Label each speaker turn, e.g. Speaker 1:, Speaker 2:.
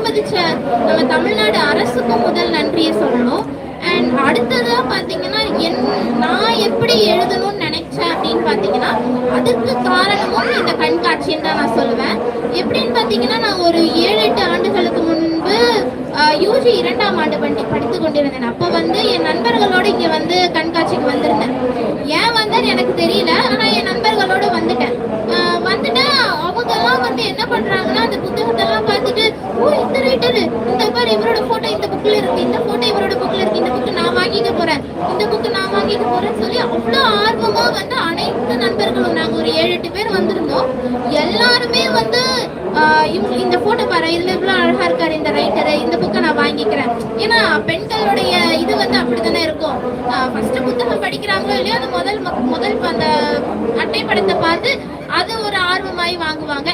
Speaker 1: அனுமதிச்ச நம்ம தமிழ்நாடு அரசுக்கும் முதல் நன்றியை சொல்லணும். அண்ட் அடுத்ததா பாத்தீங்கன்னா நான் எப்படி எழுதணும்னு நினைச்சேன் அப்படின்னு பாத்தீங்கன்னா அதுக்கு காரணமும் இந்த கண்காட்சின்னு தான் நான் சொல்லுவேன். எப்படின்னு பாத்தீங்கன்னா நான் ஒரு 7-8 ஆண்டுகளுக்கு முன்பு யூஜி 2ஆம் ஆண்டு படித்து கொண்டிருந்தேன். அப்போ என் நண்பர்களோட இங்க கண்காட்சிக்கு வந்திருந்தேன். ஏன் வந்தேன்னு எனக்கு தெரியல, ஆனா என் நண்பர்களோட வந்துட்டேன். அவங்க எல்லாம் என்ன பண்றாங்கன்னா அந்த புத்தகத்தெல்லாம் பார்த்துட்டு, ஓ இந்த ரைட்டரு, இந்த பாரு இவரோட போட்டோ இந்த புக்ல இருக்கு, இந்த போட்டோ இவரோட புக்ல இருக்கு, இந்த புக்கு நான் வாங்கிக்க போறேன், இந்த புக்கு நான் வாங்கிக்க போறேன்னு சொல்லி அவ்வளோ ஆர்வமா அனைத்து நண்பர்களும், நாங்க ஒரு 7-8 பேர் வந்திருந்தோம். எல்லாருமே இந்த போட்டோ பாரு, இதுல இவ்வளவு அழகா இருக்காரு இந்த ரைட்டரு, இந்த புக்கை நான் வாங்கிக்கிறேன். ஏன்னா பெண்களுடைய இது அப்படித்தானே இருக்கும். ஃபர்ஸ்ட் புத்தகம் படிக்கிறாங்களோ இல்லையோ அந்த முதல் அந்த அட்டைப்படத்தை பார்த்து அது ஒரு ஆர்வமாய் வாங்குவாங்க.